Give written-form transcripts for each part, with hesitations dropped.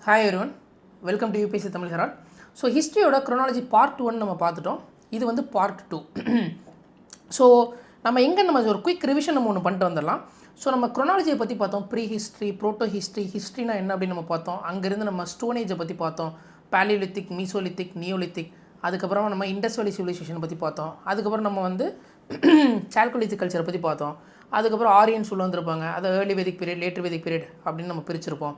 Hi everyone, welcome to UPSC Tamil herald. So ஹிஸ்ட்ரியோட chronology part 1 நம்ம பார்த்துட்டோம். இது வந்து பார்ட் 2. ஸோ நம்ம ஒரு குயிக் ரிவிஷன் நம்ம ஒன்று பண்ணிட்டு வந்துடலாம். ஸோ நம்ம க்ரோனாலஜியை பற்றி பார்த்தோம், ப்ரீ ஹிஸ்ட்ரி, ப்ரோட்டோ ஹிஸ்ட்ரி, ஹிஸ்ட்ரினா என்ன அப்படின்னு நம்ம பார்த்தோம். அங்கேருந்து நம்ம ஸ்டோனேஜை பற்றி பார்த்தோம், பேலியோலித்திக், மீசோலித்திக், நியோலித்திக். அதுக்கப்புறமா நம்ம இண்டஸ் வேலி சிவிலைசேஷனை பற்றி பார்த்தோம். அதுக்கப்புறம் நம்ம வந்து சால்கோலித்திக் கல்ச்சரை பற்றி பார்த்தோம். அதுக்கப்புறம் ஆரியன்ஸ் உள்ள வந்திருப்பாங்க, அதை ஏர்லி வேதிக் பீரியட், லேட்டர் வேதிக் பீரியட் அப்படின்னு நம்ம பிரிச்சிருப்போம்.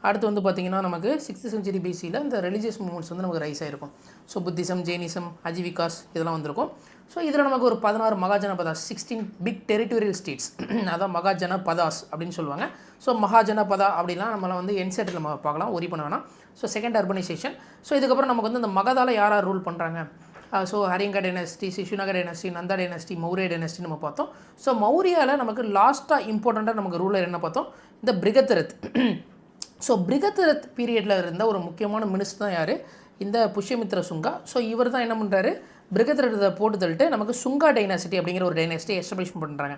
அடுத்து வந்து பார்த்திங்கன்னா நமக்கு 6th century BCயில் இந்த ரிலீஜியஸ் மூவ்மெண்ட்ஸ் வந்து நமக்கு ரைஸ் ஆகிருக்கும். ஸோ புத்திசம், ஜெயினிசம், அஜிவிகாஸ் இதெல்லாம் வந்திருக்கும். ஸோ இதில் நமக்கு ஒரு 16 மகாஜனபதாஸ், 16 பிக் டெரிட்டோரியல் ஸ்டேட்ஸ், அதான் மகாஜனபதாஸ் அப்படின்னு சொல்லுவாங்க. ஸோ மகாஜனபதா அப்படிலாம் நம்மளை வந்து என்செட்டில் நம்ம பார்க்கலாம், ஒரி பண்ண வேணாம். So second urbanisation. ஸோ இதுக்கப்புறம் நமக்கு வந்து இந்த மகதால் யார் ரூல் பண்ணுறாங்க. So Haryanka dynasty, Shishunaga dynasty, Nanda dynasty, Maurya dynasty நம்ம பார்த்தோம். ஸோ மௌரியாவில் நமக்கு லாஸ்ட்டாக இம்பார்ட்டண்ட்டாக நமக்கு ரூலர் என்ன பார்த்தோம், இந்த பிரிகத்ரத். ஸோ பிரிகத்ரத் பீரியடில் இருந்த ஒரு முக்கியமான மினிஸ்டர் தான் யார், இந்த புஷ்யமித்ர சுங்கா. ஸோ இவர் தான் என்ன பண்ணுறாரு, பிரிகத்ரத்தை போட்டு தள்ளிட்டு நமக்கு சுங்கா டைனாசிட்டி அப்படிங்கிற ஒரு டைனாசிட்டி எஸ்டாப்ளிஷ் பண்ணுறாங்க.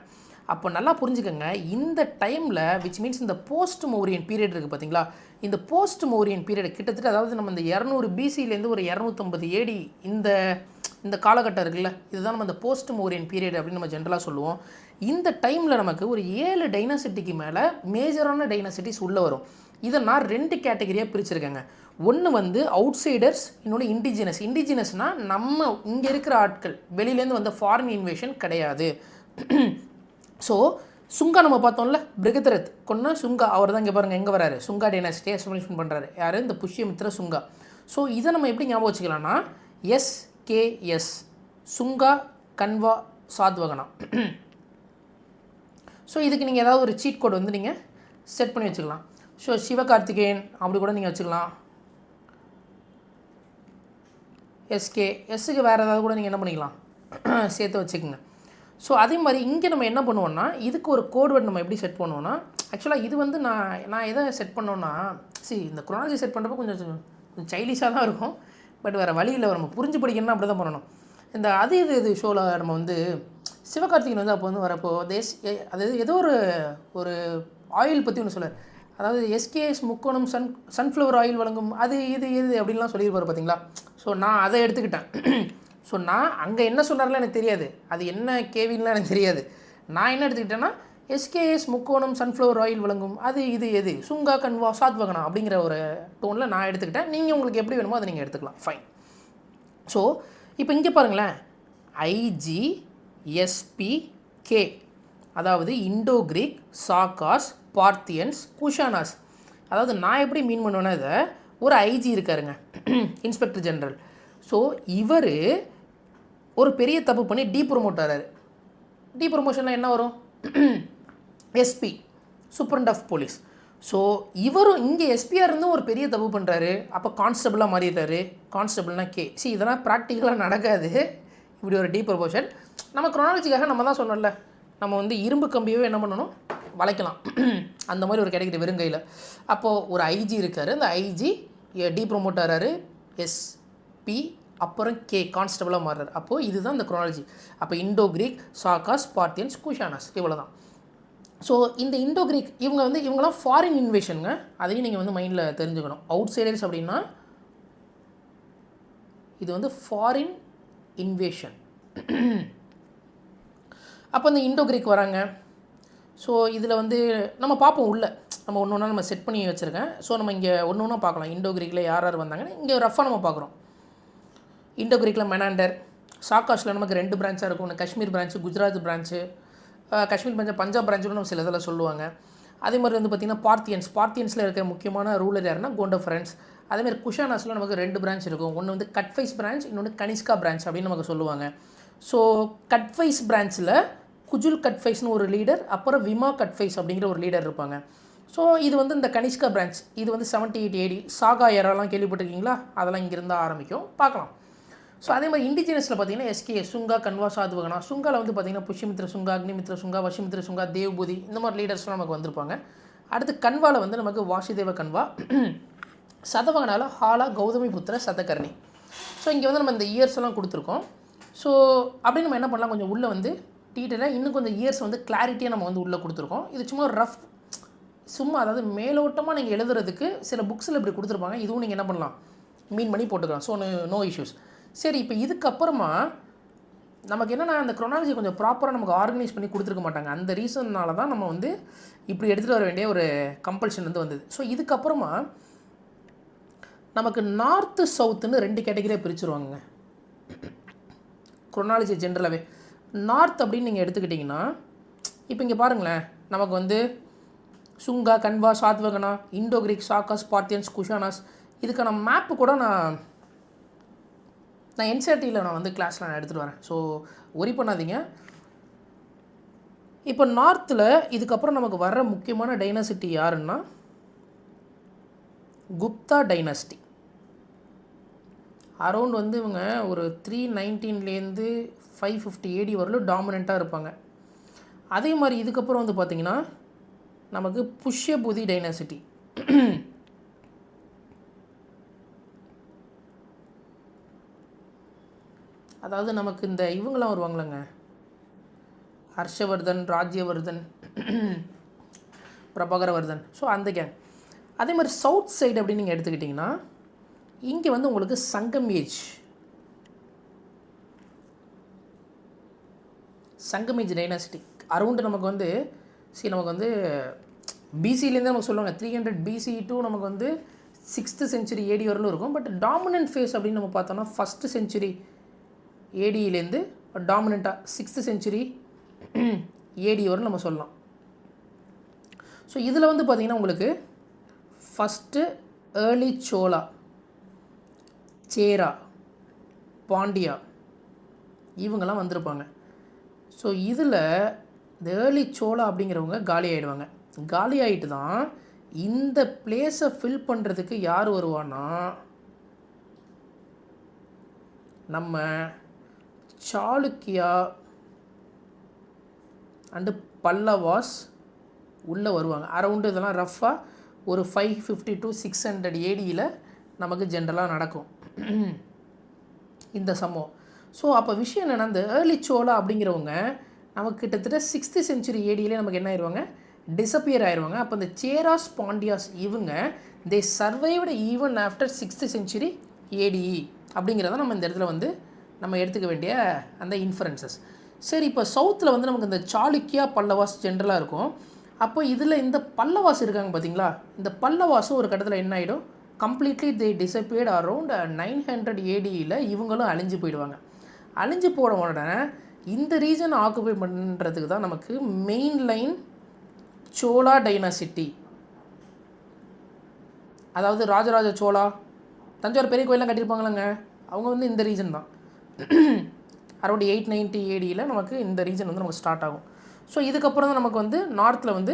அப்போ நல்லா புரிஞ்சுக்கோங்க, இந்த டைமில் விச் மீன்ஸ் இந்த போஸ்ட் மௌரியன் பீரியட் இருக்குது பார்த்தீங்களா, இந்த போஸ்ட் மௌரியன் பீரியட் கிட்டத்தட்ட அதாவது நம்ம இந்த 200 BCலேருந்து ஒரு 250 AD இந்த காலகட்டம் இருக்குல்ல, இதுதான் நம்ம இந்த போஸ்ட் மௌரியன் பீரியட் அப்படின்னு நம்ம ஜென்ரலாக சொல்லுவோம். இந்த டைமில் நமக்கு ஒரு 7 டைனாசிட்டிக்கு மேலே மேஜரான டைனாசிட்டிஸ் உள்ளே வரும். இதை நான் 2 கேட்டகரியாக பிரிச்சுருக்கேங்க. ஒன்று வந்து அவுட் சைடர்ஸ், இன்னொன்று இண்டிஜினஸ். இண்டிஜினஸ்னால் நம்ம இங்கே இருக்கிற ஆட்கள், வெளியிலேருந்து வந்த ஃபாரின் இன்வேஷன் கிடையாது. ஸோ சுங்கா நம்ம பார்த்தோம்ல, பிரிகத்ரத் கொன்ன சுங்கா, அவர் தான் இங்கே பாருங்கள் எங்கே வராரு, சுங்கா டைனாசிட்டியை எஸ்டாப்ளிஷ் பண்ணுறாரு. யார், இந்த புஷ்யமித்ர சுங்கா. ஸோ இதை நம்ம எப்படி ஞாபகம் வச்சுக்கலாம்னா SKS, சுங்கா கன்வா சாத்வகனா. ஸோ இதுக்கு நீங்கள் ஏதாவது ஒரு சீட் கோட் வந்து நீங்கள் செட் பண்ணி வச்சுக்கலாம். ஸோ சிவகார்த்திகேயன் அப்படி கூட நீங்கள் வச்சுக்கலாம். எஸ்க்கு வேறு ஏதாவது கூட நீங்கள் என்ன பண்ணிக்கலாம், சேர்த்து வச்சுக்கோங்க. ஸோ அதே மாதிரி இங்கே நம்ம என்ன பண்ணுவோம்னா, இதுக்கு ஒரு கோட்வேர்ட் நம்ம எப்படி செட் பண்ணுவோன்னா, ஆக்சுவலாக இது வந்து நான் எதை செட் பண்ணோன்னா, இந்த குரோனாலஜி செட் பண்ணுறப்போ கொஞ்சம் சைல்டிஷாக தான் இருக்கும். பட் வேறு வழியில் நம்ம புரிஞ்சு படிக்கணும்னா அப்படி தான் பண்ணணும். இந்த இது ஷோவில் நம்ம வந்து சிவகார்த்திகேயன் வந்து அப்போ வந்து வரப்போ அதாவது ஏதோ ஒரு ஆயில் பற்றி ஒன்று சொல்லுவார். அதாவது SKS முக்கோணம் சன்ஃப்ளவர் ஆயில் வழங்கும் அது இது அப்படின்லாம் சொல்லியிருப்பார் பார்த்தீங்களா. ஸோ நான் அதை எடுத்துக்கிட்டேன். ஸோ நான் அங்கே என்ன சொன்னார்லாம் எனக்கு தெரியாது, அது என்ன கேவின்லாம் எனக்கு தெரியாது. நான் என்ன எடுத்துக்கிட்டேன்னா, SKS முக்கோணம் சன்ஃப்ளவர் ஆயில் வழங்கும் அது இது சுங்கா கன்வா சாத்வகனா அப்படிங்கிற ஒரு டோனில் நான் எடுத்துக்கிட்டேன். நீங்கள் உங்களுக்கு எப்படி வேணுமோ அதை நீங்கள் எடுத்துக்கலாம், ஃபைன். ஸோ இப்போ இங்கே பாருங்களேன், IGSPK, அதாவது Indo Greek, Sakas, Parthians, Kushanas. அதாவது நான் எப்படி மீன் பண்ணுவேன்னா, இதை ஒரு IG இருக்காருங்க, இன்ஸ்பெக்டர் ஜெனரல். ஸோ இவர் ஒரு பெரிய தப்பு பண்ணி டீப்ரமோட் ஆகிறாரு. டீப்ரமோஷனில் என்ன வரும், SP, superintendent of police. So இவரும் இங்கே SPயாக இருந்தும் ஒரு பெரிய தப்பு பண்ணுறாரு. அப்போ கான்ஸ்டபிளாக மாறிடுறாரு. கான்ஸ்டபிள்னா K. இதெல்லாம் ப்ராக்டிக்கலாக நடக்காது, இப்படி ஒரு டீப்ரமோஷன். நம்ம க்ரோனாலஜிக்காக நம்ம தான் சொன்னோம்ல, நம்ம வந்து இரும்பு கம்பியவே என்ன பண்ணணும், வளைக்கலாம். அந்த மாதிரி ஒரு கேட்டகரி வெறுங்கையில். அப்போது ஒரு IG இருக்கார், அந்த IG டீப்ரமோட் ஆகிறாரு, SP அப்புறம் K கான்ஸ்டபிளாக மாறுறாரு. அப்போது இதுதான் இந்த க்ரோனாலஜி. அப்போ Indo Greek, Sakas, Parthians, Kushanas, இவ்வளோ தான். ஸோ இந்த இண்டோ கிரீக் இவங்கெல்லாம் ஃபாரின் இன்வேஷனுங்க, அதையும் நீங்கள் வந்து மைண்டில் தெரிஞ்சுக்கணும். அவுட் சைடர்ஸ் அப்படின்னா இது வந்து ஃபாரின் இன்வேஷன். அப்போ இந்த இண்டோ கிரீக் வராங்க. ஸோ இதில் வந்து நம்ம பார்ப்போம், உள்ள நம்ம ஒன்று ஒன்றா நம்ம செட் பண்ணி வச்சுருக்கேன். ஸோ நம்ம இங்கே ஒன்று ஒன்றா பார்க்கலாம், இண்டோ கிரீக்கில் யார் வந்தாங்கன்னு இங்கே ரஃபாக நம்ம பார்க்குறோம். இண்டோ கிரீக்கில் மெனாண்டர், சாக்காஸில் நமக்கு 2 பிரான்ச்சாக இருக்கும், ஒன்று காஷ்மீர் பிரான்ச்சு, குஜராத் பிரான்ச்சு. காஷ்மீர் பஞ்சாப் பிரான்ச்சுன்னு நம்ம சில இதில் சொல்லுவாங்க. அதே மாதிரி வந்து பார்த்திங்கன்னா பார்த்தியன்ஸில் இருக்கிற முக்கியமான ரூலர் யாருன்னா கோண்டோஃபரன்ஸ். அதேமாதிரி குஷானாஸில் நமக்கு 2 பிரான்ச் இருக்கும், ஒன்று வந்து கட்ஃபைஸ் பிரான்ச், இன்னொன்று கனிஷ்கா பிரான்ச் அப்படின்னு நமக்கு சொல்லுவாங்க. ஸோ கட்ஃபைஸ் பிரான்ச்சில் குஜுல் கட்ஃபைஸ்னு ஒரு லீடர், அப்புறம் விமா கட்ஃபைஸ் அப்படிங்கிற ஒரு லீடர் இருப்பாங்க. ஸோ இது வந்து இந்த கனிஷ்கா பிரான்ச், இது வந்து 78 AD சாகா ஏராலாம் கேள்விப்பட்டிருக்கீங்களா, அதெல்லாம் இங்கேருந்து ஆரம்பிக்கும், பார்க்கலாம். ஸோ அதே மாதிரி இண்டிஜினஸில் பார்த்தீங்கன்னா SKS, சுங்கா கன்வா சாத்வகனா. சுங்காவில் வந்து பார்த்திங்கன்னா புஷ்யமித்ர சுங்கா, அக்னிமித்ர சுங்கா, வஷிமித்ர சுங்கா, தேவ்பூதி, இந்த மாதிரி லீடர்ஸ்லாம் நமக்கு வந்திருப்பாங்க. அடுத்து கன்வாவில் வந்து நமக்கு வாசுதேவ கன்வா, சதவகனால ஹாலா கௌதமி புத்திர சதகர்ணி. ஸோ இங்கே வந்து நம்ம இந்த இயர்ஸ் எல்லாம் கொடுத்துருக்கோம். ஸோ அப்படி நம்ம என்ன பண்ணலாம், கொஞ்சம் உள்ளே வந்து டீட்டெயிலாக இன்னும் கொஞ்சம் இயர்ஸ் வந்து கிளாரிட்டியாக நம்ம வந்து உள்ளே கொடுத்துருக்கோம். இது சும்மா ரஃப் சும்மா அதாவது மேலோட்டமாக நீங்கள் எழுதுறதுக்கு சில புக்ஸில் இப்படி கொடுத்துருப்பாங்க. இதுவும் நீங்கள் என்ன பண்ணலாம், மீன் பண்ணி போட்டுக்கலாம். So no issues. சரி, இப்போ இதுக்கப்புறமா நமக்கு என்னென்னா அந்த க்ரோனாலஜி கொஞ்சம் ப்ராப்பராக நமக்கு ஆர்கனைஸ் பண்ணி கொடுத்துருக்க மாட்டாங்க. அந்த ரீசன்னால தான் நம்ம வந்து இப்படி எடுத்துகிட்டு வர வேண்டிய ஒரு கம்பல்ஷன் வந்து வந்தது. ஸோ இதுக்கப்புறமா நமக்கு நார்த்து சவுத்துன்னு 2 கேட்டகரியாக பிரிச்சுருவாங்க க்ரோனாலஜி ஜென்ரலாகவே. நார்த் அப்படின்னு நீங்கள் எடுத்துக்கிட்டிங்கன்னா, இப்போ இங்கே பாருங்களேன், நமக்கு வந்து Shunga, Kanva, Satavahana, Indo Greek, Sakas, Parthians, Kushanas, இதுக்கான மேப்பு கூட நான் என்சிஆர்டியில் நான் வந்து கிளாஸில் நான் எடுத்துகிட்டு வரேன். ஸோ ஒரி பண்ணாதீங்க. இப்போ நார்த்தில் இதுக்கப்புறம் நமக்கு வர்ற முக்கியமான டைனாசிட்டி யாருன்னா குப்தா டைனாஸ்டி. அரௌண்ட் வந்து இவங்க ஒரு 319லேருந்து 550 AD வரலும் டாமினண்ட்டாக இருப்பாங்க. அதே மாதிரி இதுக்கப்புறம் வந்து பார்த்திங்கன்னா நமக்கு புஷ்யபூதி டைனாசிட்டி. அதாவது நமக்கு இந்த இவங்களாம் வருவாங்களேங்க, ஹர்ஷவர்தன், ராஜ்யவர்தன், பிரபாகரவர்தன். ஸோ அந்த கேங். அதே மாதிரி சவுத் சைடு அப்படின்னு நீங்கள் எடுத்துக்கிட்டிங்கன்னா இங்கே வந்து உங்களுக்கு சங்கம் ஏஜ் டைனாசிட்டி அரௌண்டு நமக்கு வந்து நமக்கு வந்து பிசிலேருந்து நமக்கு சொல்லுவாங்க 300 BC டு நமக்கு வந்து 6th century AD வரலும் இருக்கும். பட் டாமினன்ட் ஃபேஸ் அப்படின்னு நம்ம பார்த்தோம்னா 1st century ADலேருந்து டாமினண்ட்டாக 6th century AD வரை நம்ம சொல்லலாம். ஸோ இதில் வந்து பார்த்திங்கன்னா உங்களுக்கு ஃபஸ்ட்டு ஏர்லி சோலா, சேரா, பாண்டியா இவங்கெல்லாம் வந்திருப்பாங்க. ஸோ இதில் இந்த ஏர்லி சோலா அப்படிங்கிறவங்க காலி ஆகிடுவாங்க. காலி ஆகிட்டு தான் இந்த பிளேஸை ஃபில் பண்ணுறதுக்கு யார் வருவான்னா நம்ம சாளுக்கியா அண்டு பல்லவாஸ் உள்ளே வருவாங்க. அரௌண்டு இதெல்லாம் ரஃப்பாக ஒரு 550 to 600 ADயில் நமக்கு ஜென்ரலாக நடக்கும் இந்த சம்பவம். ஸோ அப்போ விஷயம் என்னென்னா இந்த ஏர்லி சோலா அப்படிங்கிறவங்க நமக்கு கிட்டத்தட்ட 6th century ADயிலே நமக்கு என்ன ஆயிடுவாங்க, டிஸப்பியர் ஆயிடுவாங்க. அப்போ இந்த சேராஸ், பாண்டியாஸ் இவங்க they survived even after 6th century AD அப்படிங்கிறத நம்ம இந்த இடத்துல வந்து நம்ம எடுத்துக்க வேண்டிய அந்த இன்ஃபரன்சஸ். சரி, இப்போ சவுத்தில் வந்து நமக்கு இந்த சாளுக்கியா, பல்லவாஸ் ஜென்ரலாக இருக்கும். அப்போ இதில் இந்த பல்லவாஸ் இருக்காங்க பார்த்தீங்களா, இந்த பல்லவாஸும் ஒரு கட்டத்தில் என்ன ஆகிடும், கம்ப்ளீட்லி தே டிஸப்பியர்ட் அரௌண்ட் 900 ADயில் இவங்களும் அழிஞ்சு போயிடுவாங்க. அழிஞ்சு போன உடனே இந்த ரீஜன் ஆக்குபை பண்ணுறதுக்கு தான் நமக்கு மெயின் லைன் சோலா டைனாசிட்டி, அதாவது ராஜராஜ சோலா, தஞ்சாவூர் பெரிய கோயிலெலாம் கட்டியிருப்பாங்களேங்க, அவங்க வந்து இந்த ரீஜன் தான். அரௌண்ட் 890 ADயில் நமக்கு இந்த ரீஜன் வந்து நமக்கு ஸ்டார்ட் ஆகும். ஸோ இதுக்கப்புறம் தான் நமக்கு வந்து நார்த்தில் வந்து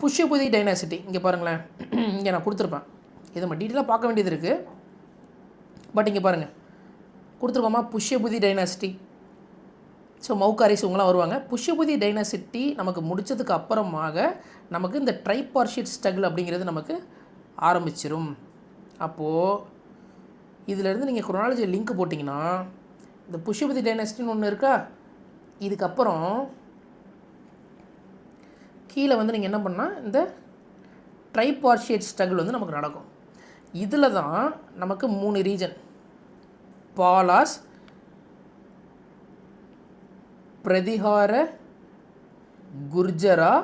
புஷ்யபூதி டைனாசிட்டி. இங்கே பாருங்களேன், இங்கே நான் கொடுத்துருப்பேன், இது நம்ம டீட்டெயிலாக பார்க்க வேண்டியது இருக்குது. பட் இங்கே பாருங்கள் கொடுத்துருக்கோமா, புஷ்யபூதி டைனாசிட்டி. ஸோ மௌகாரிஸ் இவங்களாம் வருவாங்க. புஷ்யபூதி டைனாசிட்டி நமக்கு முடித்ததுக்கு அப்புறமாக நமக்கு இந்த ட்ரைபார்ஷியட் ஸ்ட்ரகிள் அப்படிங்கிறது நமக்கு ஆரம்பிச்சிடும். அப்போது இதிலேருந்து நீங்கள் குரோனாலஜி லிங்க் போட்டிங்கன்னா இந்த புஷ்யபூதி டைனாசிட்டின்னு ஒன்று இருக்கா, இதுக்கப்புறம் கீழே வந்து நீங்கள் என்ன பண்ணால் இந்த ட்ரைபார்ஷியட் ஸ்ட்ரகிள் வந்து நமக்கு நடக்கும். இதில் தான் நமக்கு 3 ரீஜன், பாலாஸ், பிரதிஹார, குர்ஜரா,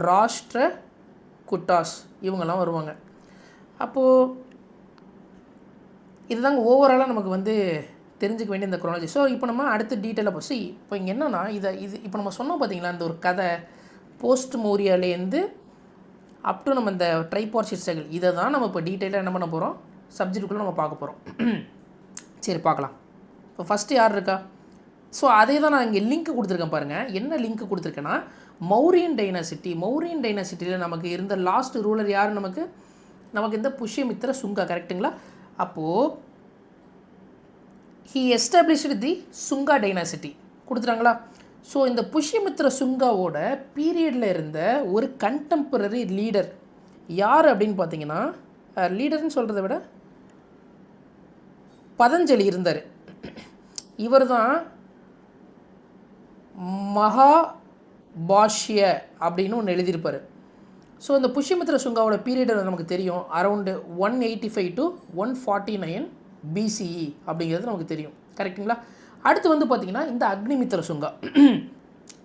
ராஷ்டிர குட்டாஸ் இவங்கெல்லாம் வருவாங்க. அப்போது இதுதாங்க ஓவராலாக நமக்கு வந்து தெரிஞ்சுக்க வேண்டிய இந்த குரோனாலஜி. ஸோ இப்போ நம்ம அடுத்த டீட்டெயிலாக போச்சு. இப்போ இங்கே என்னென்னா இது இப்போ நம்ம சொன்னோம் பார்த்தீங்களா, இந்த ஒரு கதை போஸ்ட் மோரியாலேருந்து அப் டு நம்ம இந்த ட்ரைபார்ஷியட் ஸ்ட்ரகிள், இதை தான் நம்ம இப்போ டீட்டெயிலாக என்ன பண்ண போகிறோம், சப்ஜெக்டுக்குள்ளே நம்ம பார்க்க போகிறோம். சரி பார்க்கலாம். இப்போ ஃபஸ்ட்டு யார் இருக்கா, ஸோ அதே தான் நான் இங்கே லிங்க் கொடுத்துருக்கேன் பாருங்கள். என்ன லிங்க் கொடுத்துருக்கேன்னா மௌரியன் டைனாசிட்டி. மௌரியன் டைனாசிட்டியில் நமக்கு இருந்த லாஸ்ட் ரூலர் யார், நமக்கு இந்த புஷ்யமித்ர சுங்கா, கரெக்டுங்களா? அப்போது he established the Shunga dynasty கொடுத்துட்டாங்களா. ஸோ இந்த புஷ்யமித்ர சுங்காவோட பீரியடில் இருந்த ஒரு கண்டெம்பரரி லீடர் யார் அப்படின்னு பார்த்தீங்கன்னா, லீடர்னு சொல்கிறத விட பதஞ்சலி இருந்தார். இவர் தான் மகா பாஷ்ய அப்படின்னு ஒன்று எழுதியிருப்பார். ஸோ இந்த புஷ்யமித்ர சுங்காவோட பீரியட் நமக்கு தெரியும், அரவுண்டு 185 to 149 BCE அப்படிங்கிறது நமக்கு தெரியும். கரெக்டுங்களா? அடுத்து வந்து பார்த்திங்கன்னா இந்த அக்னிமித்ர சுங்கா.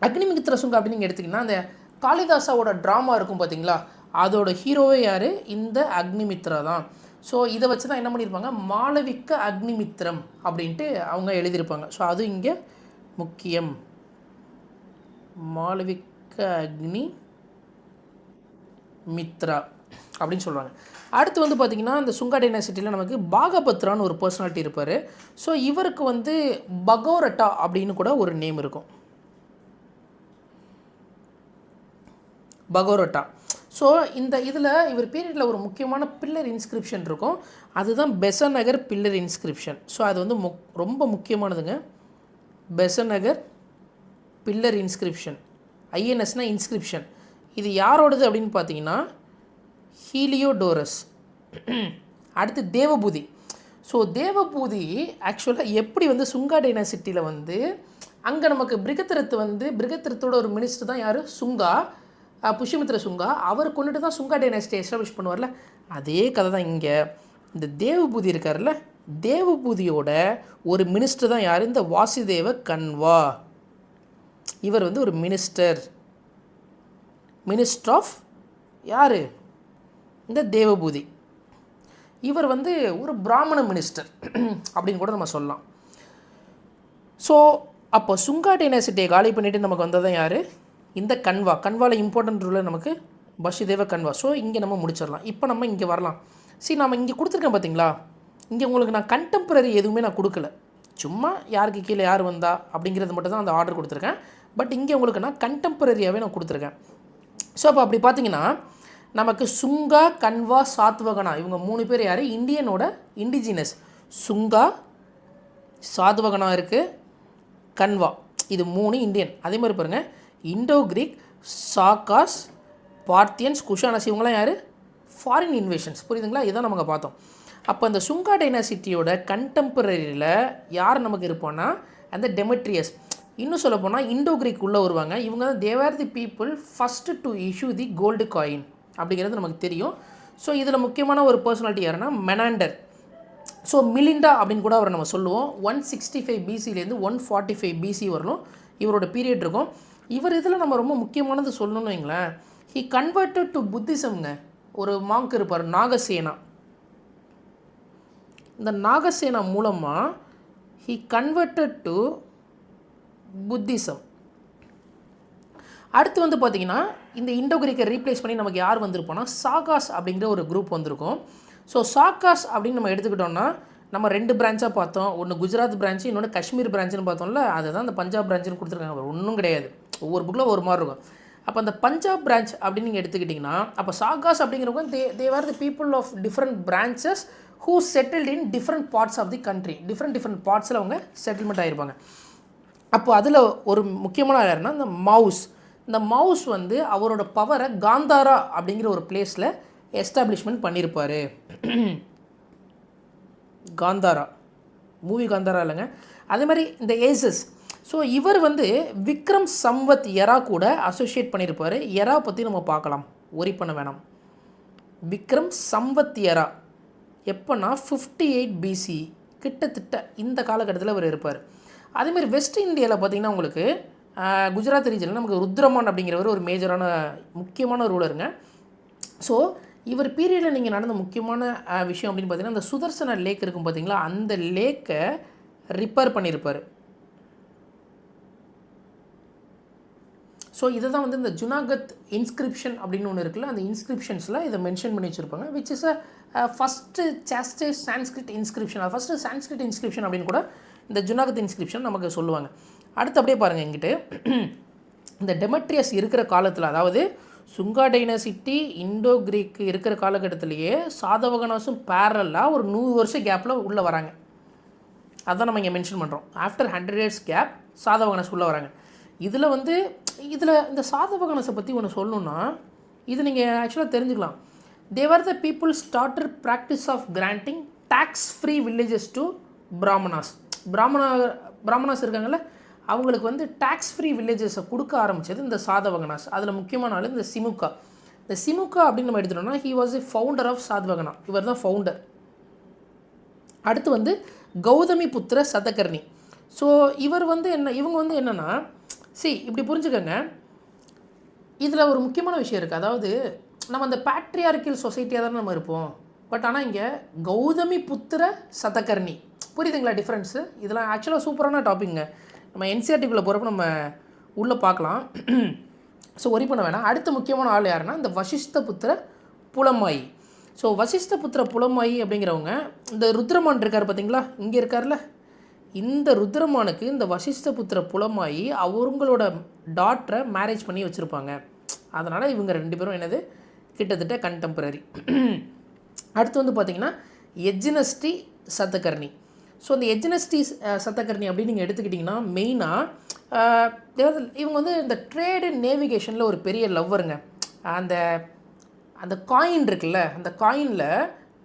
அக்னிமித்ர சுங்கா அப்படின்னு நீங்கள் எடுத்திங்கன்னா அந்த காளிதாசாவோட ட்ராமா இருக்கும் பார்த்தீங்களா, அதோட ஹீரோவே யார்? இந்த அக்னிமித்ரா தான். ஸோ இதை வச்சு தான் என்ன பண்ணியிருப்பாங்க, மாளவிக்க அக்னிமித்ரம் அப்படின்ட்டு அவங்க எழுதியிருப்பாங்க. ஸோ அது இங்கே முக்கியம், மாளவிக்க அக்னி மித்ரா அப்படின்னு சொல்கிறாங்க. அடுத்து வந்து பார்த்திங்கன்னா இந்த சுங்கா டைனாசிட்டியில் நமக்கு பாகபத்ரான்னு ஒரு பர்சனாலிட்டி இருப்பார். ஸோ இவருக்கு வந்து பகோரட்டா அப்படின்னு கூட ஒரு நேம் இருக்கும், பகோரட்டா. ஸோ இந்த இதில் இவர் பீரியடில் ஒரு முக்கியமான பில்லர் இன்ஸ்கிரிப்ஷன் இருக்கும், அதுதான் பெசநகர் பில்லர் இன்ஸ்கிரிப்ஷன். ஸோ அது வந்து ரொம்ப முக்கியமானதுங்க, பெசநகர் பில்லர் இன்ஸ்கிரிப்ஷன். ஐஎன்எஸ்னால் இன்ஸ்கிரிப்ஷன். இது யாரோடது அப்படின்னு பார்த்தீங்கன்னா ஹீலியோடோரஸ். அடுத்து தேவபூதி. ஸோ தேவபூதி ஆக்சுவலாக எப்படி வந்து சுங்கா டைனாசிட்டியில் வந்து அங்கே நமக்கு பிருகத்திரத்தோட ஒரு மினிஸ்டர் தான் யார்? சுங்கா, புஷ்யமித்ர சுங்கா. அவர் கொண்டுட்டு தான் சுங்கா டைனாசிட்டி எஸ்டாப்ளிஷ் பண்ணுவார்ல, அதே கதை தான் இங்கே. இந்த தேவபூதி இருக்கார்ல, தேவபூதியோட ஒரு மினிஸ்டர் தான் யார்? இந்த வாசுதேவ கன்வா. இவர் வந்து ஒரு மினிஸ்டர் ஆஃப் யார்? இந்த தேவபூதி. இவர் வந்து ஒரு பிராமண மினிஸ்டர் அப்படின்னு கூட நம்ம சொல்லலாம். ஸோ அப்போ சுங்கா டைனாசிட்டியை காலி பண்ணிவிட்டு நமக்கு வந்ததான் யார்? இந்த கன்வா. கன்வாவில் இம்பார்ட்டன்ட் ரூலர் நமக்கு வசுதேவ கன்வா. ஸோ இங்கே நம்ம முடிச்சிடலாம். இப்போ நம்ம இங்கே வரலாம். சரி, நம்ம இங்கே கொடுத்துருக்கேன் பார்த்தீங்களா, இங்கே உங்களுக்கு நான் கண்டெம்பரரி எதுவுமே நான் கொடுக்கல, சும்மா யாருக்கு கீழே யார் வந்தா அப்படிங்கிறது மட்டும் தான் அந்த ஆர்டர் கொடுத்துருக்கேன். பட் இங்கே உங்களுக்கு நான் கண்டெம்பரரியாகவே நான் கொடுத்துருக்கேன். ஸோ அப்போ அப்படி பார்த்தீங்கன்னா நமக்கு சுங்கா, கன்வா, சாத்வகனா இவங்க 3 பேர் யார்? இந்தியனோட இண்டிஜினஸ். சுங்கா, சாத்வகனா இருக்குது, கன்வா, இது 3 இந்தியன். அதே மாதிரி பாருங்கள், Indo Greek, Sakas, Parthians, Kushanas இவங்களாம் யார்? Foreign invasions. புரியுதுங்களா? இதான் நமக்கு பார்த்தோம். அப்போ அந்த சுங்கா டைனாசிட்டியோட கண்டெம்பரரியில் யார் நமக்கு இருப்போம்னா அந்த டெமெட்ரியஸ். இன்னும் சொல்ல போனால் இண்டோ கிரீக் உள்ளே வருவாங்க. இவங்க தான் they were the people first to issue the gold coin அப்படிங்கிறது நமக்கு தெரியும். ஸோ இதில் முக்கியமான ஒரு பர்சனாலிட்டி யாருன்னா மெனாண்டர். ஸோ மிலிண்டா அப்படின்னு கூட அவரை நம்ம சொல்லுவோம். 165 BCலேருந்து 145 BC வரலும் இவரோட பீரியட் இருக்கும். இவர் இதில் நம்ம ரொம்ப முக்கியமானது சொல்லணும்னு வைங்களேன், ஹி கன்வெர்ட்டட் டு புத்திசம்ங்க. ஒரு மாங்க் இருப்பார், நாகசேனா. இந்த நாகசேனா மூலமாக ஹி கன்வெர்ட்டட் டு புத்திசம். அடுத்து வந்து பார்த்திங்கன்னா இந்த இண்டோ கிரீக்கை ரீப்ளேஸ் பண்ணி நமக்கு யார் வந்திருப்போம்னா சாகாஸ் அப்படிங்கிற ஒரு குரூப் வந்திருக்கும். ஸோ சாகாஸ் அப்படின்னு நம்ம எடுத்துக்கிட்டோம்னா நம்ம 2 பிரான்ச்சாக பார்த்தோம், ஒன்று குஜராத் பிரான்ச்சு, இன்னொன்று காஷ்மீர் பிரான்ச்சுன்னு பார்த்தோம்ல, அதுதான் அந்த பஞ்சாப் பிரான்ச்சுன்னு கொடுத்துருக்காங்க. ஒன்றும் கிடையாது, ஒவ்வொரு புக்கில் ஒரு மாதிரி இருக்கும். அப்போ அந்த பஞ்சாப் பிரான்ச் அப்படின்னு நீங்கள் எடுத்துக்கிட்டிங்கன்னா அப்போ சாகாஸ் அப்படிங்கிறவங்க they are the people of different branches who settled in different parts of the country. Different பார்ட்ஸில் அவங்க செட்டில்மெண்ட் ஆகிருப்பாங்க. அப்போ அதில் ஒரு முக்கியமான யாருன்னா இந்த மவுஸ். இந்த மவுஸ் வந்து அவரோட பவரை காந்தாரா அப்படிங்கிற ஒரு பிளேஸில் எஸ்டாப்ளிஷ்மெண்ட் பண்ணியிருப்பார். காந்தாரா மூவி காந்தாரா இல்லைங்க, அதே மாதிரி இந்த ஏசஸ். ஸோ இவர் வந்து விக்ரம் சம்வத் எரா கூட அசோசியேட் பண்ணியிருப்பார். எரா பற்றி நம்ம பார்க்கலாம், ஒரி பண்ண வேணாம். விக்ரம் சம்வத் எரா எப்போனா 58 BC கிட்டத்தட்ட இந்த காலகட்டத்தில் அவர் இருப்பார். அதேமாதிரி வெஸ்ட் இந்தியாவில் பார்த்திங்கன்னா உங்களுக்கு குஜராத் ரீஜனில் நமக்கு ருத்ரமான் அப்படிங்கிறவர் ஒரு மேஜரான முக்கியமான ரூலருங்க. ஸோ இவர் பீரியடில் நீங்கள் நடந்த முக்கியமான விஷயம் அப்படின்னு பார்த்தீங்கன்னா அந்த சுதர்சன லேக் இருக்கும் பார்த்தீங்களா, அந்த லேக்கை ரிப்பேர் பண்ணியிருப்பார். ஸோ இதை தான் வந்து இந்த ஜுனாகத் இன்ஸ்கிரிப்ஷன் அப்படின்னு ஒன்று இருக்குல்ல, அந்த இன்ஸ்கிரிப்ஷன்ஸில் இதை மென்ஷன் பண்ணி வச்சுருப்பாங்க. Which is first Sanskrit inscription. அது ஃபஸ்ட்டு சான்ஸ்கிரிட் இன்ஸ்கிரிப்ஷன் அப்படின்னு கூட இந்த ஜுனாகத் இன்ஸ்கிரிப்ஷன் நமக்கு சொல்லுவாங்க. அடுத்து அப்படியே பாருங்கள், எங்கிட்ட இந்த டெமெட்ரியஸ் இருக்கிற காலத்தில், அதாவது சுங்கா டைனாசிட்டி இண்டோ கிரீக் இருக்கிற காலகட்டத்திலேயே சாதவகனாஸும் பேரலாக ஒரு 100 வருஷம் கேப்பில் உள்ளே வராங்க. அதுதான் நம்ம இங்கே மென்ஷன் பண்ணுறோம். ஆஃப்டர் 100 years கேப் சாதவகனாஸ் உள்ளே வராங்க. இதில் வந்து இந்த சாதவகனாஸை பற்றி ஒன்று சொல்லணுன்னா இது நீங்கள் ஆக்சுவலாக தெரிஞ்சுக்கலாம். They were the people started practice of granting tax free villages to Brahmanas. Brahmanas இருக்காங்கல்ல, அவங்களுக்கு வந்து டேக்ஸ் ஃப்ரீ வில்லேஜஸை கொடுக்க ஆரம்பித்தது இந்த சாதவகனாஸ். அதில் முக்கியமான ஆள் இந்த சிமுக்கா. இந்த சிமுக்கா அப்படின்னு நம்ம எடுத்துட்டோம்னா he was a founder of Satavahana. இவர் தான் ஃபவுண்டர். அடுத்து வந்து கௌதமி புத்திர சதகர்ணி. ஸோ இவர் வந்து இவங்க வந்து என்னென்னா இப்படி புரிஞ்சுக்கோங்க, இதில் ஒரு முக்கியமான விஷயம் இருக்குது. அதாவது நம்ம அந்த பேட்ரியார்கியல் சொசைட்டியாக தானே நம்ம இருப்போம். பட் ஆனால் இங்கே கௌதமி புத்திர சதகர்ணி, புரியுதுங்களா டிஃப்ரென்ஸு? இதெல்லாம் ஆக்சுவலாக சூப்பரான டாப்பிங்க. நம்ம என்சிஆர்டிக்குள்ளே போகிறப்ப நம்ம உள்ளே பார்க்கலாம். ஸோ ஒரி பண்ண வேணாம். அடுத்த முக்கியமான ஆள் யாருன்னா இந்த வசிஷ்ட புத்திர புலமாயி. ஸோ வசிஷ்ட புத்திர புலமாயி அப்படிங்கிறவங்க இந்த ருத்ரமான் இருக்கார் பார்த்தீங்களா, இங்கே இருக்கார்ல, இந்த ருத்ரமானுக்கு இந்த வசிஷ்ட புத்திர புலமாயி அவங்களோட டாட்டரை மேரேஜ் பண்ணி வச்சுருப்பாங்க. அதனால் இவங்க 2 பேரும் என்னது கிட்டத்தட்ட கண்டெம்பரரி. அடுத்து வந்து பார்த்திங்கன்னா எஜ்னஸ்டி சதகர்ணி. ஸோ இந்த எஜ்னஸ்டி சதகர்ணி அப்படின்னு நீங்கள் எடுத்துக்கிட்டிங்கன்னா மெயினாக இவங்க வந்து இந்த ட்ரேடு நேவிகேஷனில் ஒரு பெரிய லவ்வருங்க. அந்த அந்த காயின் இருக்குல்ல, அந்த காயினில்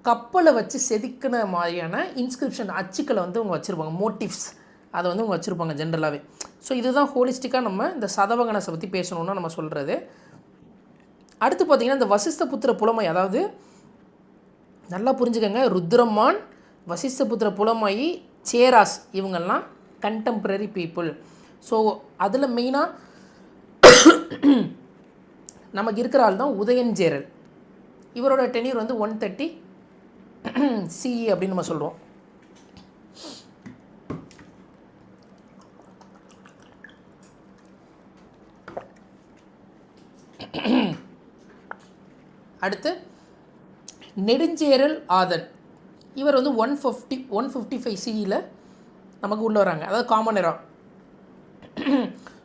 கப்பலை வச்சு செதுக்கின மாதிரியான இன்ஸ்கிரிப்ஷன் அச்சுக்களை வந்து அவங்க வச்சுருப்பாங்க, மோட்டிவ்ஸ் அதை வந்து அவங்க வச்சுருப்பாங்க ஜென்ரலாகவே. ஸோ இதுதான் ஹோலிஸ்டிக்காக நம்ம இந்த சதவகனஸை பற்றி பேசணுன்னா நம்ம சொல்கிறது. அடுத்து பார்த்திங்கன்னா இந்த வசிஷ்ட புத்திர புலமை, அதாவது நல்லா புரிஞ்சுக்கோங்க, ருத்ரமான், வசிஷ்ட புத்திர புலமாயி, சேராஸ் இவங்கெல்லாம் கண்டெம்பரரி பீப்புள். ஸோ அதில் மெயினாக நமக்கு இருக்கிற ஆள் தான் உதயஞ்சேரல். இவரோட டென்யூர் வந்து 130 CE அப்படின்னு நம்ம சொல்கிறோம். அடுத்து நெடுஞ்சேரல் ஆதன், இவர் வந்து 155 CEயில் நமக்கு உள்ளே வராங்க, அதாவது காமன் எரா.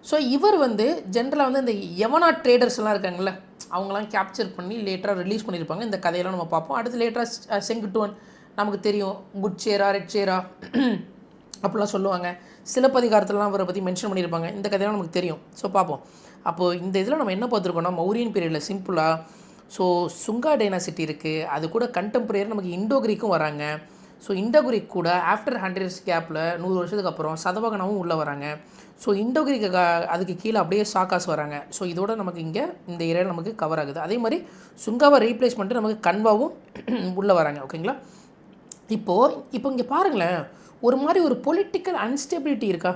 ஸோ இவர் வந்து ஜென்ரலாக வந்து இந்த யவனா ட்ரேடர்ஸ்லாம் இருக்காங்கள்ல, அவங்களாம் கேப்சர் பண்ணி லேட்டராக ரிலீஸ் பண்ணியிருப்பாங்க. இந்த கதையெல்லாம் நம்ம பார்ப்போம். அடுத்து லேட்டராக செங்குட்டுவன் நமக்கு தெரியும், குட் சேரா ரெட் சேரா அப்படிலாம் சொல்லுவாங்க. சிலப்பதிகாரத்துலலாம் அவரை பற்றி மென்ஷன் பண்ணியிருப்பாங்க. இந்த கதையெல்லாம் நமக்கு தெரியும். ஸோ பார்ப்போம். அப்போது இந்த இதில் நம்ம என்ன பார்த்துருக்கோம்னா மௌரியன் பீரியடில் சிம்பிளாக சுங்கா டைனாசிட்டி இருக்குது, அது கூட கண்டெம்பரரி நமக்கு இண்டோ கிரீக்கும் வராங்க. ஸோ இண்டோ கிரீக் கூட ஆஃப்டர் 100 years கேப்பில் 100 வருஷத்துக்கு அப்புறம் சதவகனாவும் உள்ளே வராங்க. ஸோ இண்டோ கிரீக் அதுக்கு கீழே அப்படியே சாக்காஸ் வராங்க. ஸோ இதோட நமக்கு இங்கே இந்த ஏரியா நமக்கு கவர் ஆகுது. அதே மாதிரி சுங்காவை ரீப்ளேஸ் பண்ணிட்டு நமக்கு கன்வாவும் உள்ளே வராங்க. ஓகேங்களா? இப்போ இங்கே பாருங்களேன், ஒரு மாதிரி ஒரு பொலிட்டிக்கல் அன்ஸ்டெபிலிட்டி இருக்கா?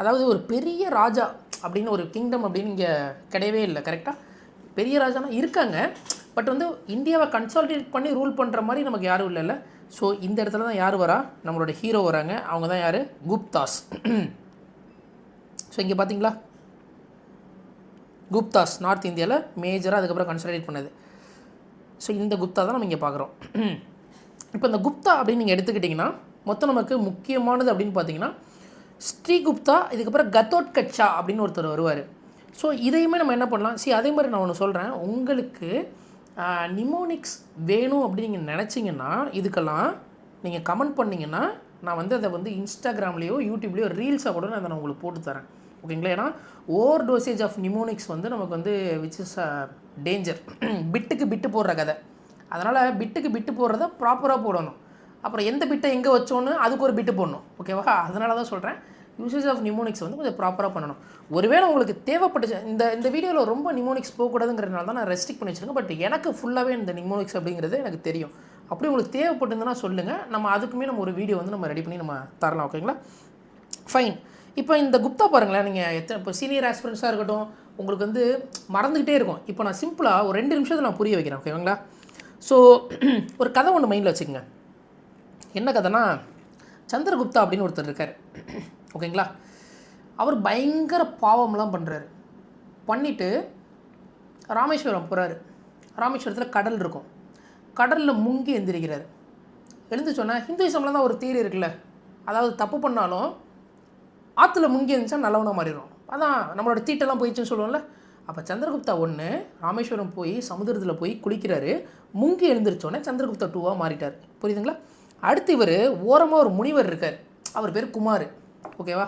அதாவது ஒரு பெரிய ராஜா அப்படின்னு ஒரு கிங்டம் அப்படின்னு இங்கே கிடையவே இல்லை. கரெக்டாக பெரிய ராஜானா இருக்காங்க, பட் வந்து இந்தியாவை கன்சாலிடேட் பண்ணி ரூல் பண்ணுற மாதிரி நமக்கு யாரும் இல்லைல்ல. ஸோ இந்த இடத்துல தான் யார் வரா, நம்மளோட ஹீரோ வராங்க. அவங்க தான் யார், குப்தாஸ். ஸோ இங்கே பார்த்தீங்களா, குப்தாஸ் நார்த் இந்தியாவில் மேஜராக அதுக்கப்புறம் கன்சாலிடேட் பண்ணது. ஸோ இந்த குப்தா தான் நம்ம இங்கே பார்க்குறோம். இப்போ இந்த குப்தா அப்படின்னு நீங்கள் எடுத்துக்கிட்டிங்கன்னா மொத்தம் நமக்கு முக்கியமானது அப்படின்னு பார்த்தீங்கன்னா ஸ்ரீகுப்தா, இதுக்கப்புறம் கத்தோட்கச்சா அப்படின்னு ஒருத்தர் வருவார். ஸோ இதையுமே நம்ம என்ன பண்ணலாம், அதே மாதிரி நான் ஒன்று சொல்கிறேன். உங்களுக்கு நிமோனிக்ஸ் வேணும் அப்படின்னு நீங்கள் நினச்சிங்கன்னா இதுக்கெல்லாம் நீங்கள் கமெண்ட் பண்ணிங்கன்னா நான் வந்து அதை வந்து இன்ஸ்டாகிராம்லேயோ யூடியூப்லேயோ ரீல்ஸாக கூட நான் அதை உங்களுக்கு போட்டு தரேன். ஓகேங்களா? ஏன்னா ஓவர் டோசேஜ் ஆஃப் நிமோனிக்ஸ் வந்து நமக்கு வந்து விச் இஸ் டேஞ்சர். பிட்டுக்கு பிட்டு போடுற கதை. அதனால் பிட்டுக்கு பிட்டு போடுறத ப்ராப்பராக போடணும். அப்புறம் எந்த பிட்டை எங்கே வச்சோன்னு அதுக்கு ஒரு பிட்டு போடணும். ஓகேவா? அதனால தான் சொல்கிறேன், யூசேஜ் ஆஃப் நிமோனிக்ஸ் வந்து கொஞ்சம் ப்ராப்பராக பண்ணணும். ஒருவேளை உங்களுக்கு தேவைப்பட்டுச்சு, இந்த வீடியோவில் ரொம்ப நிமோனிக்ஸ் போகக்கூடாதுங்கிறதுனால தான் நான் ரெஸ்ட்ரிக்ட் பண்ணி வச்சுருக்கேன். பட் எனக்கு ஃபுல்லாகவே இந்த நிமோனிக்ஸ் அப்படிங்கிறது எனக்கு தெரியும். அப்படி உங்களுக்கு தேவைப்பட்டுருந்ததுன்னா சொல்லுங்கள், நம்ம அதுக்குமே நம்ம ஒரு வீடியோ வந்து நம்ம ரெடி பண்ணி நம்ம தரலாம். ஓகேங்களா? ஃபைன். இப்போ இந்த குப்தா பாருங்களேன், நீங்கள் இப்போ சீனியர் ஆஸ்பிரண்ட்ஸாக இருக்கட்டும், உங்களுக்கு வந்து மறந்துக்கிட்டே இருக்கும். இப்போ நான் சிம்பிளாக ஒரு 2 நிமிஷத்தில் நான் புரிய வைக்கிறேன். ஓகேங்களா? ஸோ ஒரு கதை ஒன்று மைண்டில் வச்சுக்கோங்க. என்ன கதைனா, சந்திரகுப்தா அப்படின்னு ஒருத்தர் இருக்கார். ஓகேங்களா? அவர் பயங்கர பாவம்லாம் பண்ணுறாரு. பண்ணிவிட்டு ராமேஸ்வரம் போகிறாரு. ராமேஸ்வரத்தில் கடல் இருக்கும். கடலில் முங்கி எழுந்திருக்கிறார். எழுந்து சொன்னால் ஹிந்துயிசமில் தான் ஒரு தியரி இருக்குல்ல, அதாவது தப்பு பண்ணாலும் ஆற்றுல முங்கி இருந்துச்சா நல்லவனாக மாறிடும். அதான் நம்மளோட தீட்டெல்லாம் போயிடுச்சுன்னு சொல்லுவோம்ல. அப்போ சந்திரகுப்தா ஒன்று ராமேஸ்வரம் போய் சமுதிரத்தில் போய் குளிக்கிறாரு. முங்கி எழுந்திரிச்சோன்னே சந்திரகுப்தா 2வாக மாறிட்டார். புரியுதுங்களா? அடுத்து இவர் ஓரமாக ஒரு முனிவர் இருக்கார். அவர் பேர் குமார். ஓகேவா?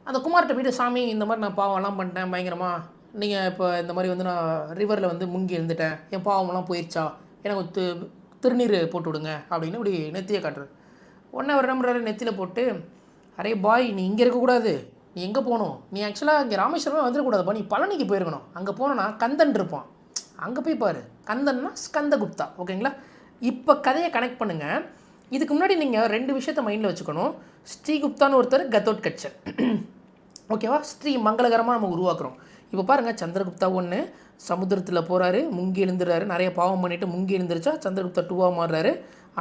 அந்த குமார்கிட்ட போய்ட்டு, சாமி இந்த மாதிரி நான் பாவம்லாம் பண்ணிட்டேன் பயங்கரமாக, நீங்கள் இப்போ இந்த மாதிரி வந்து நான் ரிவரில் வந்து முங்கி எழுந்துட்டேன், என் பாவமெல்லாம் போயிடுச்சா, எனக்கு திருநீர் போட்டு விடுங்க அப்படின்னு இப்படி நெத்தியை காட்டுறாரு. உடனே அவர் நம்புறாரு, நெத்தியில் போட்டு, அரே பாய் நீ இங்கே இருக்கக்கூடாது, நீ எங்கே போகணும், நீ ஆக்சுவலாக இங்கே ராமேஸ்வரமே வந்துடக்கூடாதுப்பா, நீ பழனிக்கு போயிருக்கணும். அங்கே போனோன்னா கந்தன் இருப்பான், அங்கே போய் பாரு. கந்தன்னா ஸ்கந்தகுப்தா. ஓகேங்களா? இப்போ கதையை கனெக்ட் பண்ணுங்கள். இதுக்கு முன்னாடி நீங்கள் 2 விஷயத்தை மைண்டில் வச்சுக்கணும். ஸ்ரீகுப்தான்னு ஒருத்தர், கத்தோட்கச்சர். ஓகேவா? ஸ்ரீ மங்களகரமாக நம்ம உருவாக்குறோம். இப்போ பாருங்கள், சந்திரகுப்தா 1 சமுத்திரத்தில் போகிறாரு, முங்கி எழுந்துறாரு, நிறைய பாவம் பண்ணிவிட்டு முங்கி எழுந்திரிச்சா சந்திரகுப்தா 2 மாறுறாரு.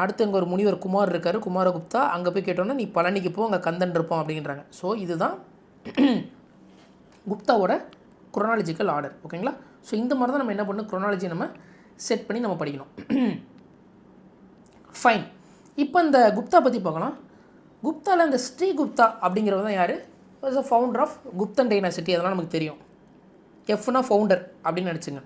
அடுத்து அங்கே ஒரு முனிவர் குமார் இருக்கார், குமாரகுப்தா. அங்கே போய் கேட்டோன்னா நீ பழனிக்கு போ, அங்கே கந்தன் இருப்போம் அப்படின்றாங்க. ஸோ இதுதான் குப்தாவோட குரோனாலஜிக்கல் ஆர்டர். ஓகேங்களா? ஸோ இந்த மாதிரி தான் நம்ம என்ன பண்ணணும், குரோனாலஜி நம்ம செட் பண்ணி நம்ம படிக்கணும். ஃபைன். இப்போ இந்த குப்தா பற்றி பார்க்கலாம். குப்தாவில் இந்த ஸ்ரீகுப்தா அப்படிங்கிறவர் தான் யார்? வாஸ் அ ஃபவுண்டர் ஆஃப் குப்தன் டைனாசிட்டி. அதெல்லாம் நமக்கு தெரியும். எஃப்னா ஃபவுண்டர் அப்படின்னு நினச்சிங்க.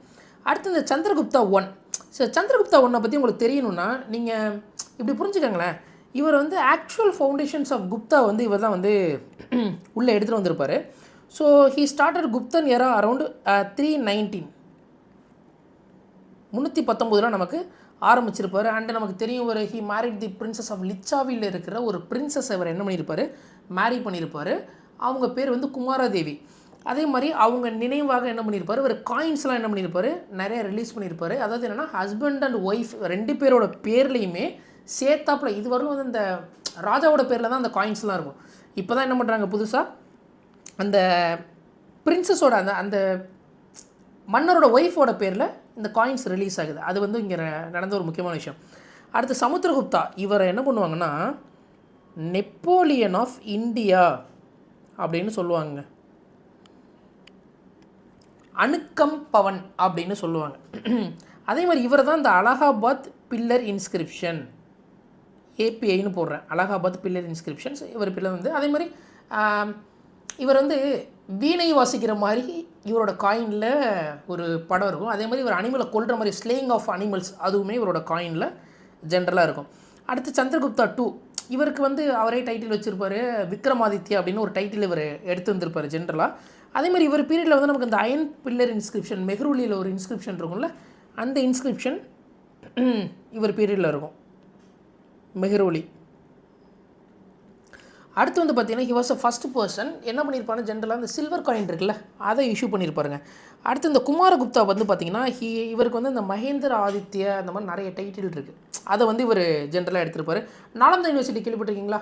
அடுத்து இந்த சந்திரகுப்தா 1. ஸோ சந்திரகுப்தா 1 பற்றி உங்களுக்கு தெரியணும்னா நீங்கள் இப்படி புரிஞ்சுக்கங்களேன். இவர் வந்து ஆக்சுவல் ஃபவுண்டேஷன்ஸ் ஆஃப் குப்தா வந்து இவர் தான் வந்து உள்ளே எடுத்துகிட்டு வந்திருப்பார். So he started Gupta era around 319 319 நமக்கு ஆரம்பிச்சிருப்பார். அண்டு நமக்கு தெரியும் ஒரு he married the princess of லிச்சாவில் இருக்கிற ஒரு பிரின்சஸ் அவர் என்ன பண்ணியிருப்பார், மேரி பண்ணியிருப்பார். அவங்க பேர் வந்து குமாரதேவி. அதே மாதிரி அவங்க நினைவாக என்ன பண்ணியிருப்பார், ஒரு காயின்ஸ்லாம் என்ன பண்ணியிருப்பார், நிறைய ரிலீஸ் பண்ணியிருப்பார். அதாவது என்னென்னா ஹஸ்பண்ட் அண்ட் ஒய்ஃப் 2 பேரோட பேர்லேயுமே சேர்த்தாப்பில் இது வரலும் வந்து இந்த ராஜாவோட பேரில் தான் அந்த காயின்ஸ்லாம் இருக்கும். இப்போ தான் என்ன பண்ணுறாங்க புதுசாக அந்த பிரின்சஸோட அந்த அந்த மன்னரோட ஒய்ஃபோட பேரில் இந்த காயின்ஸ் ரிலீஸ் ஆகுது. அது வந்து இங்கே நடந்த ஒரு முக்கியமான விஷயம். அடுத்து சமுத்திரகுப்தா இவரை என்ன பண்ணுவாங்கன்னா நெப்போலியன் ஆஃப் இந்தியா அப்படின்னு சொல்லுவாங்க. அணுக்கம் பவன் அப்படின்னு சொல்லுவாங்க. அதே மாதிரி இவர் தான் இந்த அலகாபாத் பில்லர் இன்ஸ்கிரிப்ஷன், ஏபிஐன்னு போடுறேன், அலகாபாத் பில்லர் இன்ஸ்கிரிப்ஷன்ஸ் இவர் பில்லர் வந்து. அதே மாதிரி இவர் வந்து வீணை வாசிக்கிற மாதிரி இவரோட காயினில் ஒரு படம் இருக்கும். அதே மாதிரி இவர் அனிமலை கொல்கிற மாதிரி ஸ்லேயிங் ஆஃப் அனிமல்ஸ் அதுவுமே இவரோட காயினில் ஜென்ரலாக இருக்கும். அடுத்து சந்திரகுப்தா 2 இவருக்கு வந்து அவரே டைட்டில் வச்சுருப்பார், விக்ரமாதித்யா அப்படின்னு ஒரு டைட்டில் இவர் எடுத்து வந்திருப்பார் ஜென்ரலாக. அதே மாதிரி இவர் பீரியடில் வந்து நமக்கு இந்த அயன் பில்லர் இன்ஸ்கிரிப்ஷன் மெஹ்ரூலியில் ஒரு இன்ஸ்கிரிப்ஷன் இருக்கும்ல, அந்த இன்ஸ்கிரிப்ஷன் இவர் பீரியடில் இருக்கும், மெஹ்ரூலி. அடுத்து வந்து பார்த்தீங்கன்னா he was a first person என்ன பண்ணியிருப்பாருன்னு ஜென்ரலாக இந்த சில்வர் காயின் இருக்குல்ல அதை இஷ்யூ பண்ணியிருப்பாருங்க. அடுத்து இந்த குமாரகுப்தா வந்து பார்த்திங்கன்னா இவருக்கு வந்து இந்த மகேந்திர ஆதித்ய அந்த மாதிரி நிறைய டைட்டில் இருக்குது. அதை வந்து இவர் ஜென்ரலாக எடுத்திருப்பார். நாலந்தா யூனிவர்சிட்டி கேள்விப்பட்டிருக்கீங்களா?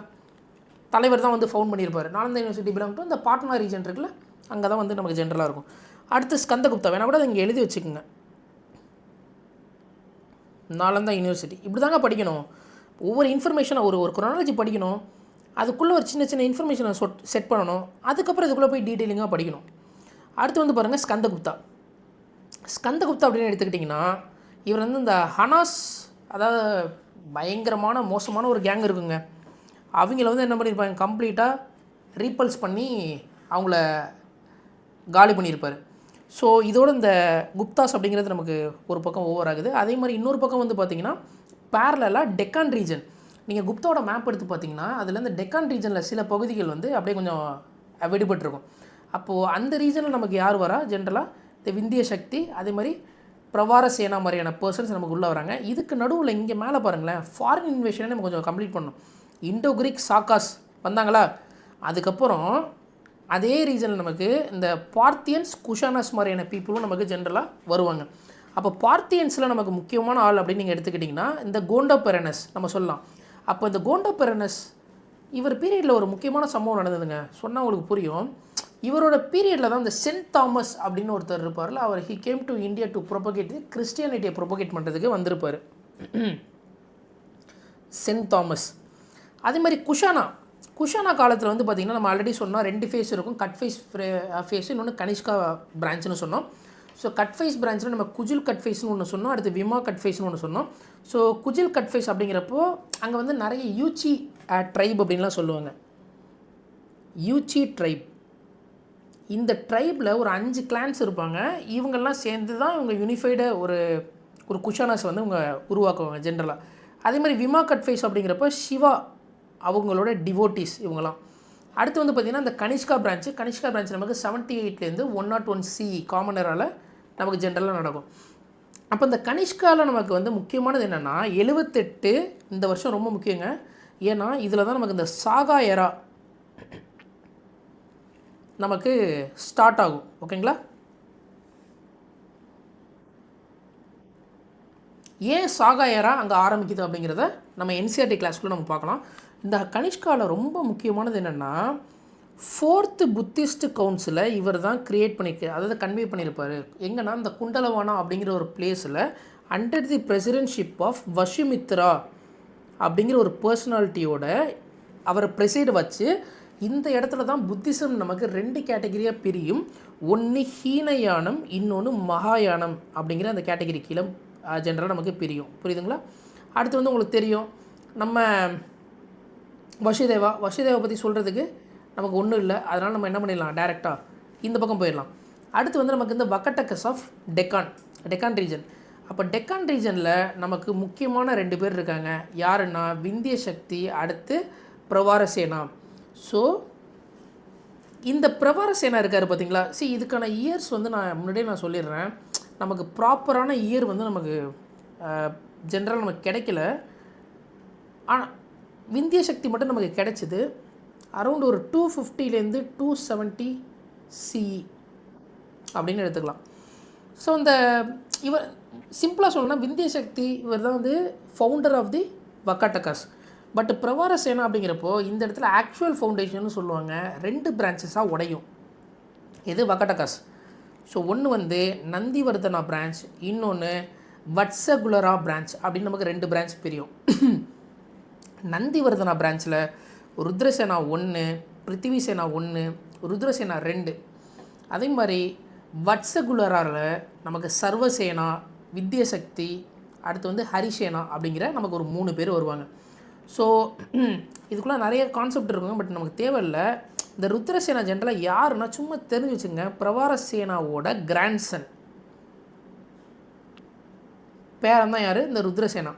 தலைவர் தான் வந்து ஃபவுண்ட் பண்ணியிருப்பார். நாலந்தா யூனிவர்சிட்டி பிலாங் டு இந்த பாட்னா ரீஜன் இருக்குல்ல, அங்கே தான் வந்து நமக்கு ஜென்ரலாக இருக்கும். அடுத்து ஸ்கந்தகுப்தா வேணா கூட இங்கே எழுதி வச்சுக்கோங்க, நாலந்தா யூனிவர்சிட்டி. இப்படி தாங்க படிக்கணும். ஒவ்வொரு இன்ஃபர்மேஷனை ஒரு குரோனாலஜி படிக்கணும், அதுக்குள்ளே ஒரு சின்ன சின்ன இன்ஃபர்மேஷனை செட் பண்ணணும், அதுக்கப்புறம் இதுக்குள்ளே போய் டீட்டெயிலிங்காக படிக்கணும். அடுத்து வந்து பாருங்கள் ஸ்கந்தகுப்தா. ஸ்கந்தகுப்தா அப்படின்னு எடுத்துக்கிட்டிங்கன்னா இவர் வந்து இந்த ஹனாஸ், அதாவது பயங்கரமான மோசமான ஒரு கேங் இருக்குங்க, அவங்கள வந்து என்ன பண்ணியிருப்பாங்க, கம்ப்ளீட்டாக ரீபல்ஸ் பண்ணி அவங்கள காலி பண்ணியிருப்பார். ஸோ இதோட இந்த குப்தாஸ் அப்படிங்கிறது நமக்கு ஒரு பக்கம் ஓவர் ஆகுது. அதே மாதிரி இன்னொரு பக்கம் வந்து பார்த்திங்கன்னா பேரலாக டெக்கான் ரீஜன், நீங்கள் குப்தாவோட மேப் எடுத்து பார்த்தீங்கன்னா அதில் இந்த டெக்கான் ரீஜனில் சில பகுதிகள் வந்து அப்படியே கொஞ்சம் வெடிபட்டிருக்கும். அப்போது அந்த ரீஜனில் நமக்கு யார் வரா, ஜென்ரலாக இந்த விந்திய சக்தி, அதே மாதிரி பிரவார சேனா மாதிரியான பர்சன்ஸ் நமக்கு உள்ளே வராங்க. இதுக்கு நடுவில் இங்கே மேலே பாருங்களேன், ஃபாரின் இன்வேஷனை நம்ம கொஞ்சம் கம்ப்ளீட் பண்ணணும். இண்டோ கிரீக் சாக்காஸ் வந்தாங்களா, அதுக்கப்புறம் அதே ரீஜனில் நமக்கு இந்த பார்த்தியன்ஸ் குஷானஸ் மாதிரியான பீப்புளும் நமக்கு ஜென்ரலாக வருவாங்க. அப்போ பார்த்தியன்ஸில் நமக்கு முக்கியமான ஆள் அப்படின்னு நீங்கள் எடுத்துக்கிட்டிங்கன்னா இந்த கோண்டோபெரனஸ் நம்ம சொல்லலாம். அப்போ இந்த கோண்டோபெரனஸ் இவர் பீரியடில் ஒரு முக்கியமான சம்பவம் நடந்ததுங்க, சொன்னால் உங்களுக்கு புரியும். இவரோட பீரியடில் தான் இந்த சென்ட் தாமஸ் அப்படின்னு ஒருத்தர் இருப்பார்ல, அவர் he came to India to propagate கிறிஸ்டியானிட்டியை ப்ரொபகேட் பண்ணுறதுக்கு வந்திருப்பார், சென்ட் தாமஸ். அதே மாதிரி குஷானா காலத்தில் வந்து பார்த்திங்கன்னா நம்ம ஆல்ரெடி சொன்னால் 2 ஃபேஸ் இருக்கும், கட் ஃபேஸ் இன்னொன்று கனிஷ்கா பிரான்ச்னு சொன்னோம். ஸோ கட் ஃபேஸ் பிரான்ச்சில் நம்ம குஜில் கட் ஃபேஸ்னு ஒன்று சொன்னோம், அடுத்து விமா கட் ஃபேஸ்னு ஒன்று சொன்னோம். ஸோ குஜில் கட் ஃபேஸ் அப்படிங்கிறப்போ அங்கே வந்து நிறைய யூச்சி ட்ரைப் அப்படின்லாம் சொல்லுவாங்க. யூச்சி ட்ரைப், இந்த ட்ரைபில் ஒரு 5 கிளான்ஸ் இருப்பாங்க. இவங்கெல்லாம் சேர்ந்து தான் இவங்க யூனிஃபைடு ஒரு குஷானாஸ் வந்து இவங்க உருவாக்குவாங்க ஜென்ரலாக. அதே மாதிரி விமா கட் ஃபேஸ் அப்படிங்கிறப்ப சிவா அவங்களோட டிவோட்டிஸ் இவங்களாம். அடுத்து வந்து பார்த்திங்கன்னா இந்த கனிஷ்கா பிரான்ச் நமக்கு 78லேருந்து 101 C காமனரால் நமக்கு ஜென்ரலாக நடக்கும். அப்போ இந்த கனிஷ்காவில் நமக்கு வந்து முக்கியமானது என்னென்னா 78 இந்த வருஷம் ரொம்ப முக்கியங்க. ஏன்னா இதில் தான் நமக்கு இந்த சாகா எரா நமக்கு ஸ்டார்ட் ஆகும். ஓகேங்களா? ஏன் சாகா ஏரா அங்கே ஆரம்பிக்குது அப்படிங்கிறத நம்ம என்சிஆர்டி கிளாஸ்க்குள்ளே நம்ம பார்க்கலாம். இந்த கனிஷ்காவில் ரொம்ப முக்கியமானது என்னென்னா, 4th புத்திஸ்ட் கவுன்சிலை இவர் தான் க்ரியேட் அதாவது கன்வே பண்ணியிருப்பார். எங்கன்னா இந்த குண்டலவானா அப்படிங்கிற ஒரு பிளேஸில் அண்டர் தி பிரசிடென்ட்ஷிப் ஆஃப் வஷுமித்ரா அப்படிங்கிற ஒரு பர்சனாலிட்டியோட அவரை ப்ரெசைடு வச்சு இந்த இடத்துல தான் புத்திசம் நமக்கு 2 கேட்டகரியாக பிரியும். ஒன்று ஹீனயானம், இன்னொன்று மகாயானம் அப்படிங்கிற அந்த கேட்டகரி கீழே ஜென்ரலாக நமக்கு பிரியும். புரியுதுங்களா? அடுத்து வந்து உங்களுக்கு தெரியும், நம்ம வசுதேவா பற்றி சொல்கிறதுக்கு நமக்கு ஒன்றும் இல்லை. அதனால் நம்ம என்ன பண்ணிடலாம், டைரெக்டாக இந்த பக்கம் போயிடலாம். அடுத்து வந்து நமக்கு இந்த வக்கட்டக்கஸ் ஆஃப் டெக்கான் ரீஜன். அப்போ டெக்கான் ரீஜனில் நமக்கு முக்கியமான 2 பேர் இருக்காங்க. யாருன்னா விந்திய சக்தி, அடுத்து பிரவாரசேனா. ஸோ இந்த பிரவாரசேனா இருக்கார் பார்த்தீங்களா? இதுக்கான இயர்ஸ் வந்து நான் முன்னாடியே சொல்லிடுறேன். நமக்கு ப்ராப்பரான இயர் வந்து நமக்கு ஜென்ரல் நமக்கு கிடைக்கல. ஆனால் விந்திய சக்தி மட்டும் நமக்கு கிடைச்சிது அரௌண்ட் ஒரு 250லேருந்து 270 CE அப்படின்னு எடுத்துக்கலாம். ஸோ இந்த இவர் சிம்பிளாக சொல்லணும்னா விந்திய சக்தி இவர் தான் வந்து ஃபவுண்டர் ஆஃப் தி வக்காட்டகாஸ். பட் பிரவாரசேனா அப்படிங்கிறப்போ இந்த இடத்துல ஆக்சுவல் ஃபவுண்டேஷன் சொல்லுவாங்க 2 பிரான்ச்சஸாக உடையும். இது வக்காட்டகாஸ். ஸோ ஒன்று வந்து நந்திவர்தனா பிரான்ச், இன்னொன்று வட்சகுலரா பிரான்ச் அப்படின்னு நமக்கு 2 பிரான்ச் பிரியும். நந்திவர்தனா பிரான்ச்சில் ருத்ரசேனா 1, பிருத்திவிசேனா 1, ருத்ரசேனா 2. அதே மாதிரி வட்சகுலராவில் நமக்கு சர்வசேனா, வித்யசக்தி, அடுத்து வந்து ஹரிசேனா அப்படிங்கிற நமக்கு ஒரு 3 பேர் வருவாங்க. ஸோ இதுக்குள்ளே நிறைய கான்செப்ட் இருக்குங்க, பட் நமக்கு தேவையில்லை. இந்த ருத்ரசேனா ஜென்ரலாக யாருன்னா சும்மா தெரிஞ்சு வச்சுங்க, பிரவாரசேனாவோட கிராண்ட்சன் பேரன் தான் யார், இந்த ருத்ரசேனா.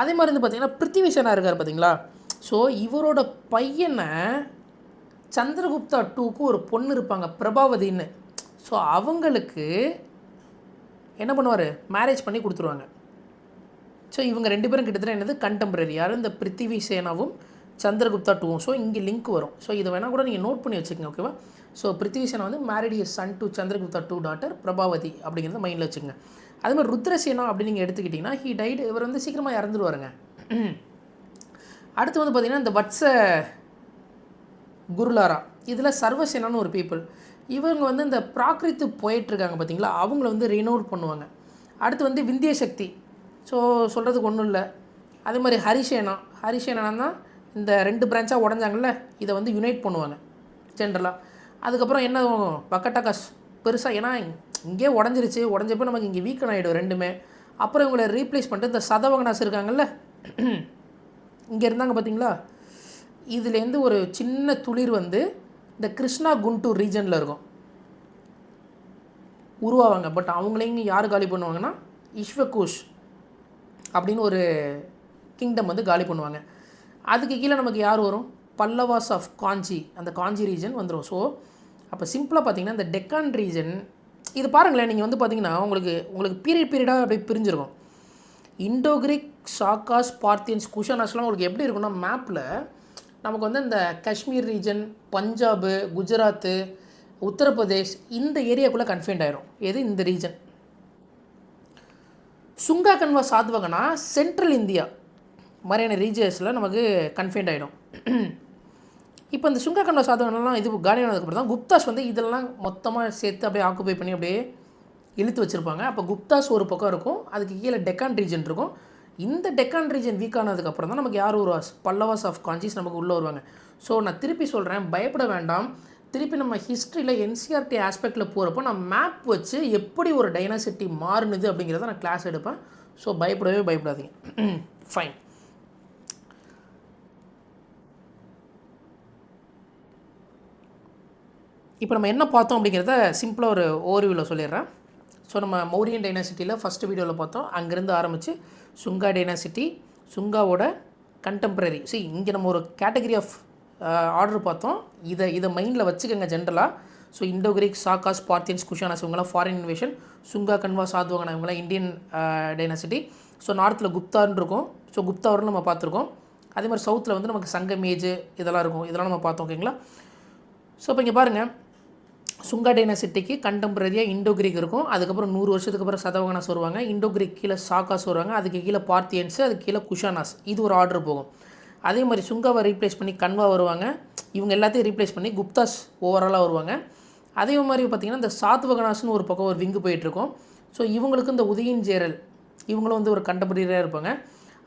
அதே மாதிரி வந்து பார்த்திங்கன்னா பிருத்திவிசேனா இருக்கார் பார்த்தீங்களா? ஸோ இவரோட பையனை சந்திரகுப்தா 2க்கு ஒரு பொண்ணு இருப்பாங்க பிரபாவதின்னு. ஸோ அவங்களுக்கு என்ன பண்ணுவார், மேரேஜ் பண்ணி கொடுத்துருவாங்க. ஸோ இவங்க 2 பேரும் கிட்டத்தட்ட என்னது கண்டெம்பரரி. யாரும் இந்த பிருத்திவிசேனாவும் சந்திரகுப்தா 2வும். ஸோ இங்கே லிங்க் வரும். ஸோ இதை வேணால் கூட நீங்கள் நோட் பண்ணி வச்சுக்கோங்க. ஓகேவா? ஸோ பிருத்திவிசேனா வந்து married is son to Chandragupta 2 daughter Prabhavati அப்படிங்கிறத மைண்டில் வச்சுக்கோங்க. அதே மாதிரி ருத்ரசேனா அப்படின்னு நீங்கள் எடுத்துக்கிட்டிங்கன்னா ஹீ டைடு, இவர் வந்து சீக்கிரமாக இறந்துருவாருங்க. அடுத்து வந்து பார்த்திங்கன்னா இந்த வட்ச குருலாரா, இதில் சர்வசேனான்னு ஒரு பீப்புள். இவங்க வந்து இந்த பிராகிருத்து போயிட்டுருக்காங்க பார்த்தீங்களா, அவங்கள வந்து ரினோட் பண்ணுவாங்க. அடுத்து வந்து விந்திய சக்தி. ஸோ சொல்கிறதுக்கு ஒன்றும் இல்லை. அதே மாதிரி ஹரிசேனா தான் இந்த 2 பிரான்ச்சாக உடஞ்சாங்கல்ல, இதை வந்து யுனைட் பண்ணுவாங்க ஜென்ரலாக. அதுக்கப்புறம் என்ன வக்கட்டகாஸ் பெருசாக, ஏன்னா இங்கே உடஞ்சப்போ நமக்கு இங்கே வீக்கன் ஆகிடும் 2மே. அப்புறம் இவங்களை ரீப்ளேஸ் பண்ணிட்டு இந்த சதவகனாஸ் இருக்காங்கல்ல, இங்கே இருந்தாங்க பார்த்தீங்களா, இதுலேருந்து ஒரு சின்ன துளிர் வந்து இந்த கிருஷ்ணா குண்டூர் ரீஜனில் இருக்கும் உருவாவாங்க. பட் அவங்களையும் யார் காலி பண்ணுவாங்கன்னா இஷ்வகூஷ் அப்படின்னு ஒரு கிங்டம் வந்து காலி பண்ணுவாங்க. அதுக்கு கீழே நமக்கு யார் வரும், பல்லவாஸ் ஆஃப் காஞ்சி, அந்த காஞ்சி ரீஜன் வந்துடும். ஸோ அப்போ சிம்பிளாக பார்த்தீங்கன்னா இந்த டெக்கான் ரீஜன் இது பாருங்களேன், நீங்கள் வந்து பார்த்தீங்கன்னா உங்களுக்கு பீரியடாக அப்படியே பிரிஞ்சிருக்கும். இண்டோ கிரீக், ஷாக்காஸ், பார்த்தியன்ஸ், குஷானாஸ்லாம் உங்களுக்கு எப்படி இருக்குன்னா மேப்பில் நமக்கு வந்து இந்த காஷ்மீர் ரீஜன், பஞ்சாபு, குஜராத்து, உத்தரப்பிரதேஷ் இந்த ஏரியாக்குள்ளே கன்ஃபைன்ட் ஆயிரும். எது இந்த ரீஜன். சுங்கா கன்வா சாத்வகனா சென்ட்ரல் இந்தியா மாதிரியான ரீஜன்ஸில் நமக்கு கன்ஃபைன்ட் ஆகிடும். இப்போ இந்த சுங்கா கன்வா சாத்வகனெலாம் இது காலி ஆனதுக்கப்புறம் தான் குப்தாஸ் வந்து இதெல்லாம் மொத்தமாக சேர்த்து அப்படியே ஆக்குபை பண்ணி அப்படியே இழுத்து வச்சுருப்பாங்க. அப்போ குப்தாஸ் ஒரு பக்கம் இருக்கும், அதுக்கு கீழே டெக்கான் ரீஜன் இருக்கும். இந்த டெக்கான் ரீஜன் வீக் ஆனதுக்கப்புறம் தான் நமக்கு யார் வருவாஸ், பல்லவாஸ் ஆஃப் காஞ்சிஸ் நமக்கு உள்ளே வருவாங்க. ஸோ நான் திருப்பி சொல்கிறேன், பயப்பட வேண்டாம். திருப்பி நம்ம ஹிஸ்ட்ரியில் என்சிஆர்டி ஆஸ்பெக்டில் போகிறப்போ நான் மேப் வச்சு எப்படி ஒரு டைனாசிட்டி மாறுனுது அப்படிங்கிறத நான் கிளாஸ் எடுப்பேன். ஸோ பயப்படாதீங்க. ஃபைன். இப்போ நம்ம என்ன பார்த்தோம் அப்படிங்கிறத சிம்பிளாக ஒரு ஓவர்வியூவில் சொல்லிடுறேன். ஸோ நம்ம மௌரியன் டைனாசிட்டியில் ஃபஸ்ட்டு வீடியோவில் பார்த்தோம். அங்கேருந்து ஆரம்பித்து சுங்கா டைனாசிட்டி, சுங்காவோட கண்டெம்பரரி. இங்கே நம்ம ஒரு கேட்டகரி ஆஃப் ஆர்டர் பார்த்தோம். இதை மைண்டில் வச்சுக்கோங்க ஜென்ரலாக. So Indo Greek, Sakas, Parthians, Kushanas இவங்களாம் ஃபாரின் இன்வேஷன். சுங்கா கன்வா சாத்வகனா இவங்களாம் இந்தியன் டைனாசிட்டி. ஸோ நார்த்தில் குப்தான்னு இருக்கும். ஸோ குப்தாவரும் நம்ம பார்த்துருக்கோம். அதே மாதிரி சவுத்தில் வந்து நமக்கு சங்கமேஜ் இதெல்லாம் இருக்கும். இதெல்லாம் நம்ம பார்த்தோம். ஓகேங்களா? ஸோ இப்போ இங்கே பாருங்கள், சுங்கா டைனாசிட்டிக்கு கண்டெம்பரரியாக இண்டோ கிரீக் இருக்கும். அதுக்கப்புறம் 100 வருஷத்துக்கு அப்புறம் சதவகனாஸ் வருவாங்க. இண்டோ கிரீக் கீழே சாக்காஸ் வருவாங்க. அதுக்கு கீழே பார்த்தியன்ஸு, அதுக்கு கீழே குஷானாஸ். இது ஒரு ஆர்டர் போகும். அதே மாதிரி சுங்காவை ரீப்ளேஸ் பண்ணி கன்வா வருவாங்க. இவங்க எல்லாத்தையும் ரீப்ளேஸ் பண்ணி குப்தாஸ் ஓவராலாக வருவாங்க. அதே மாதிரி பார்த்திங்கன்னா இந்த சாத்வகனாஸ்னு ஒரு பக்கம் ஒரு விங்கு போயிட்டுருக்கும். ஸோ இவங்களுக்கு இந்த உதயின் ஜேரல் இவங்களும் வந்து ஒரு கண்டெம்பரரியாக இருப்பாங்க.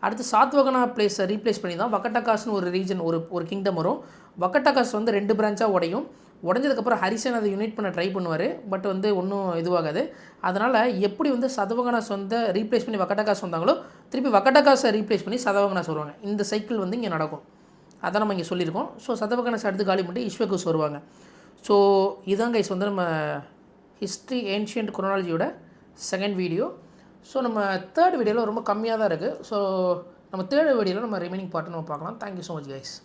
அடுத்து சாத்வகனா பிளேஸை ரீப்ளேஸ் பண்ணி தான் வக்கட்டகாஸ்னு ஒரு ரீஜன் ஒரு கிங்டம் வரும். வக்கட்டகாஸ் வந்து 2 பிரான்ச்சாக உடையும். உடஞ்சதுக்கப்புறம் ஹரிசன் அதை யூனிட் பண்ண ட்ரை பண்ணுவார். பட் வந்து ஒன்றும் இதுவாகாது. அதனால் எப்படி வந்து சதவகனாஸ் வந்து ரீப்ளேஸ் பண்ணி வக்கட்டகாஸ் வந்தாங்களோ திருப்பி வக்கட்டகாஸை ரீப்ளேஸ் பண்ணி சதவகனாஸ் வருவாங்க. இந்த சைக்கிள் வந்து இங்கே நடக்கும். அதை நம்ம இங்கே சொல்லியிருக்கோம். ஸோ சதவகனாஸ் அடுத்து காலி பண்ணிட்டு இஷ்வகுஸ் வருவாங்க. ஸோ இதான் கைஸ் வந்து நம்ம ஹிஸ்ட்ரி ஏன்ஷியன்ட் குரோனாலஜியோட செகண்ட் வீடியோ. ஸோ நம்ம தேர்ட் வீடியோவில் ரொம்ப கம்மியாக தான் இருக்குது. ஸோ நம்ம தேர்ட் வீடியோவில் நம்ம ரிமைனிங் பார்ட்டு நம்ம பார்க்கலாம். Thank you so much guys.